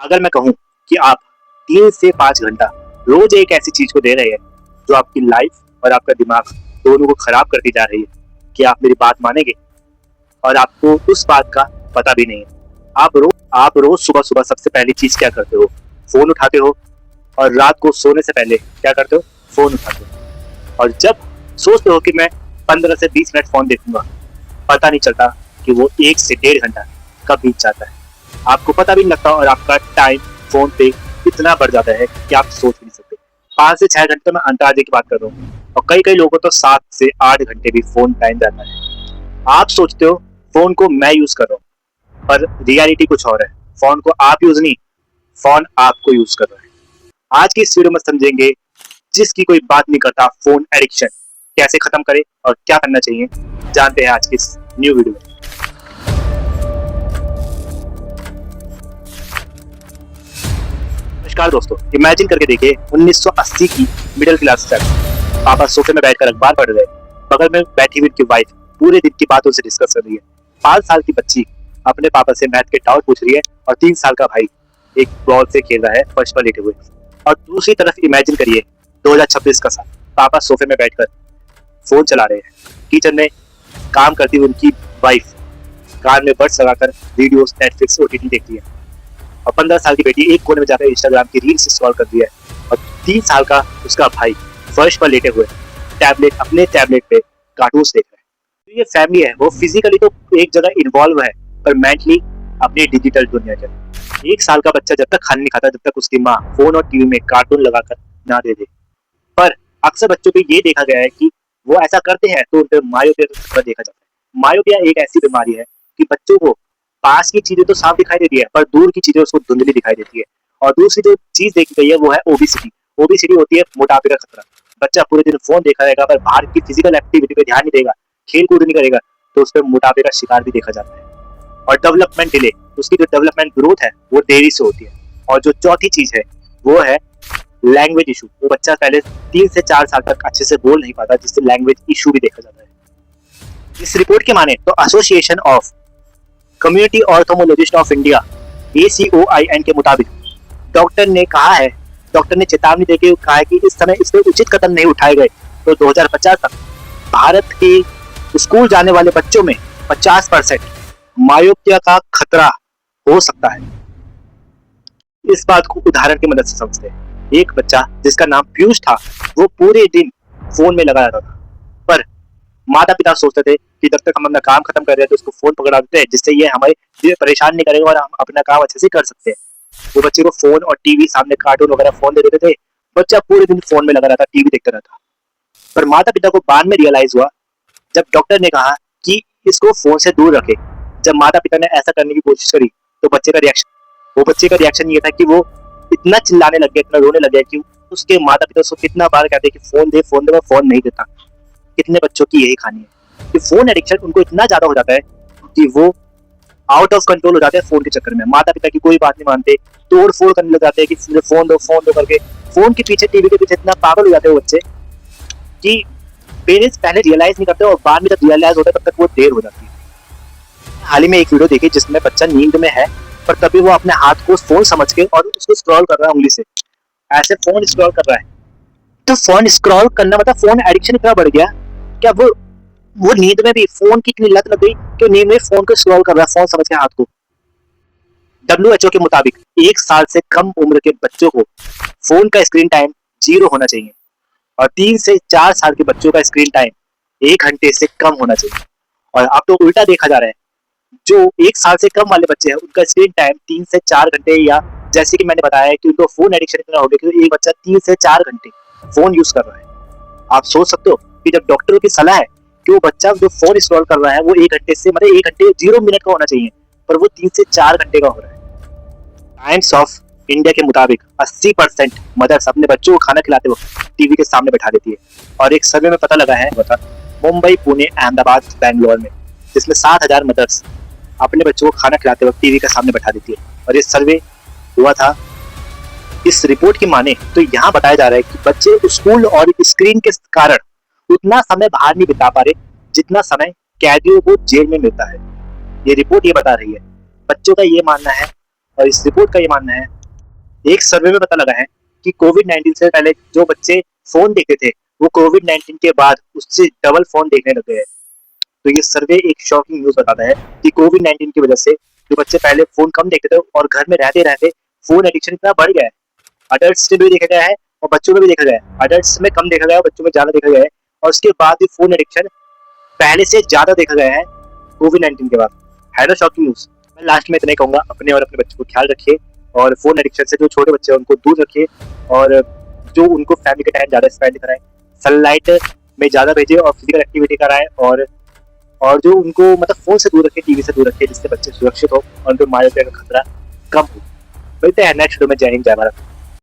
अगर मैं कहूँ कि आप 3 से 5 घंटा रोज एक ऐसी चीज को दे रहे हैं जो आपकी लाइफ और आपका दिमाग दोनों को खराब करती जा रही है, क्या आप मेरी बात मानेंगे? और आपको उस बात का पता भी नहीं है। आप रोज सुबह सुबह सबसे पहली चीज क्या करते हो? फोन उठाते हो। और रात को सोने से पहले क्या करते हो? फोन उठाते हो। और जब सोचते हो कि मैं 15 से 20 मिनट फोन देखूंगा, पता नहीं चलता कि वो 1 से 1.5 घंटा कब बीत जाता है। आपको पता भी नहीं लगता और आपका टाइम फोन पे इतना बढ़ जाता है कि आप सोच भी नहीं सकते। 5 से 6 घंटे तो मैं अंदाजे की बात कर रहा हूँ, और कई कई लोगों को तो 7 से 8 घंटे भी फोन टाइम रहता है। आप सोचते हो फोन को मैं यूज कर रहा हूँ, पर रियलिटी कुछ और है। फोन को आप यूज नहीं, फोन आपको यूज कर रहा है। आज की इस वीडियो में समझेंगे जिसकी कोई बात नहीं करता, फोन एडिक्शन कैसे खत्म करे और क्या करना चाहिए, जानते हैं आज की इस न्यू वीडियो में। नमस्कार दोस्तों, इमेजिन करके देखिए 1980 की मिडिल क्लास फैमिली। पापा सोफे में बैठकर अखबार पढ़ रहे, बगल में बैठी हुई उनकी वाइफ पूरे दिन की बातों से डिस्कस कर रही है। 5 साल की बच्ची अपने पापा से मैथ के डाउट पूछ रही है, और 3 साल का भाई एक बॉल से खेल रहा है फर्श पर लेटे हुए। और दूसरी तरफ इमेजिन करिए 2026 का साल, पापा सोफे में बैठकर फोन चला रहे हैं, किचन में काम करती हुई उनकी वाइफ कान में बड्स लगाकर वीडियोस नेटफ्लिक्स ओटीटी देखती है, और 15 साल की बेटी एक कोने में जाकर इंस्टाग्राम की रील्स स्क्रॉल कर दिया है, और 3 साल का उसका भाई फर्श पर लेटे हुए अपने टैबलेट पे कार्टून्स देख रहा है। तो ये फैमिली है, वो फिजिकली तो एक जगह इन्वॉल्व है, पर मेंटली अपनी डिजिटल दुनिया के। 1 साल का बच्चा जब तक खाना नहीं खाता, जब तक उसकी माँ फोन और टीवी में कार्टून लगाकर ना दे दे। पर अक्सर बच्चों पे ये देखा गया है कि वो ऐसा करते हैं तो उनपे मायोपिया का देखा जाता है। मायोपिया एक ऐसी बीमारी है कि बच्चों को पास की चीजें तो साफ दिखाई देती है, पर दूर की चीजें उसको धुंधली दिखाई देती है। और दूसरी जो चीज देखी गई है वो है ओबेसिटी। ओबेसिटी होती है मोटापे का खतरा। बच्चा पूरे दिन फोन देखा रहेगा, पर बाहर की फिजिकल एक्टिविटी पे ध्यान नहीं देगा, खेल कूद नहीं करेगा, तो उस पर मोटापे का शिकार भी देखा जाता है। और डेवलपमेंट डिले, उसकी जो डेवलपमेंट ग्रोथ है वो देरी से होती है। और जो चौथी चीज है वो है लैंग्वेज इशू। वो बच्चा पहले 3 से 4 साल तक अच्छे से बोल नहीं पाता, जिससे लैंग्वेज इशू भी देखा जाता है। इस रिपोर्ट के माने तो association of community ophthalmologist of India ACOIN के मुताबिक डॉक्टर ने चेतावनी देकर कहा है कि इस समय इस पर उचित कदम नहीं उठाए गए तो 2050 तक भारत के स्कूल जाने वाले बच्चों में 50% मायोपिया का खतरा हो सकता है। इस बात को उदाहरण की मदद से समझते हैं। एक बच्चा जिसका नाम पीयूष था, वो पूरे दिन फोन में लगा रहता था, पर माता पिता सोचते थे कि जब तक हम अपना काम खत्म कर रहे हैं तो उसको फोन पकड़ा देते हैं, जिससे ये हमें परेशान नहीं करेगा और हम अपना काम अच्छे से कर सकते हैं। वो बच्चे को फोन और टीवी सामने कार्टून वगैरह फोन दे देते थे, बच्चा पूरे दिन फोन में लगा रहता, टीवी देखता रहता। पर माता पिता को बाद में रियलाइज हुआ, जब डॉक्टर ने कहा कि इसको फोन से दूर रखे। जब माता पिता ने ऐसा करने की कोशिश करी तो बच्चे का रिएक्शन ये था कि वो इतना चिल्लाने लग गया, इतना रोने लग गया कि उसके माता पिता उसको कितना बार कहते कि फोन दे, मैं फोन नहीं देता। कितने बच्चों की यही कहानी है कि फोन एडिक्शन उनको इतना ज्यादा हो जाता है कि वो आउट ऑफ कंट्रोल हो जाते हैं फोन के चक्कर में। माता पिता की कोई बात नहीं मानते, तोड़ फोड़ करने लग जाते हैं कि मुझे फोन दो करके। फोन के पीछे, टीवी के पीछे इतना पागल हो जाते हैं वो बच्चे कि पेरेंट्स पहले रियलाइज नहीं करते, और बाद में जब रियलाइज होता है तब तक वो देर हो जाती है। हाल ही में एक वीडियो देखी जिसमें बच्चा नींद में है, पर तभी वो अपने हाथ को फोन समझ के और उसको स्क्रॉल कर रहा है उंगली से, ऐसे फोन स्क्रॉल कर रहा है। तो फोन स्क्रॉल करना मतलब फोन एडिक्शन इतना बढ़ गया, क्या वो नींद में भी फोन की इतनी लत लग गई कि नींद में फोन को स्क्रॉल कर रहा है, फोन समझ के हाथ को। WHO के मुताबिक 1 साल से कम उम्र के बच्चों को फोन का स्क्रीन टाइम 0 होना चाहिए, और 3 से 4 साल के बच्चों का स्क्रीन टाइम 1 घंटे से कम होना चाहिए। और अब तो उल्टा देखा जा रहा है, जो 1 साल से कम वाले बच्चे हैं उनका स्क्रीन टाइम 3 से 4 घंटे, या जैसे कि मैंने बताया कि उनको फोन एडिक्शन इतना हो गया कि एक बच्चा 3 से 4 घंटे फोन यूज कर रहा है। आप सोच सकते हो कि जब डॉक्टरों की सलाह है कि वो बच्चा जो फोन स्क्रॉल कर रहा है वो 1 घंटे से, मतलब 1 घंटे 0 मिनट का होना चाहिए, पर वो 3 से 4 घंटे का हो रहा है। टाइम्स ऑफ इंडिया के मुताबिक 80% मदर्स अपने बच्चों को खाना खिलाते वक्त टीवी के सामने बैठा देती है। और एक सर्वे में पता लगा है मुंबई, पुणे, अहमदाबाद, बैंगलोर में, जिसमें 7,000 मदर्स अपने बच्चों को खाना खिलाते वक्त टीवी के सामने बैठा देती है। और ये सर्वे हुआ था। इस रिपोर्ट की माने तो यहाँ बताया जा रहा है कि बच्चे स्कूल और स्क्रीन के कारण उतना समय बाहर नहीं बिता पा रहे जितना समय कैदियों को जेल में मिलता है। ये रिपोर्ट ये बता रही है। बच्चों का ये मानना है और इस रिपोर्ट का ये मानना है, एक सर्वे में पता लगा है कि कोविड-19 से पहले जो बच्चे फ़ोन देखते थे, वो कोविड-19 के बाद उससे डबल फ़ोन देखने लग गए हैं। तो ये सर्वे एक शॉकिंग न्यूज़ बताता है कि कोविड-19 की वजह से जो बच्चे पहले फ़ोन कम देखते थे और घर में रहते-रहते फ़ोन एडिक्शन इतना बढ़ गया है। अडल्ट्स में भी देखा गया है और बच्चों में भी देखा गया है। अडल्ट्स में कम देखा गया है, बच्चों में ज़्यादा देखा गया है और उसके बाद भी फ़ोन एडिक्शन पहले से ज़्यादा देखा गया है कोविड-19 के बाद। है ना शॉकिंग न्यूज़? मैं लास्ट में इतना ही कहूँगा, अपने और अपने बच्चों को ख्याल रखिए और फ़ोन एडिक्शन से जो छोटे बच्चे हैं उनको दूर रखिए और जो उनको फैमिली के टाइम ज़्यादा स्पेंड कराएँ, सनलाइट में ज़्यादा भेजें और फिजिकल एक्टिविटी कराएँ और जो उनको मतलब फ़ोन से दूर रखें, टीवी से दूर रखें जिससे बच्चे सुरक्षित हो और उनको मायोपिया का खतरा कम हो। मिलते हैं नेक्स्ट वीडियो में। जय हिंद, जय भारत।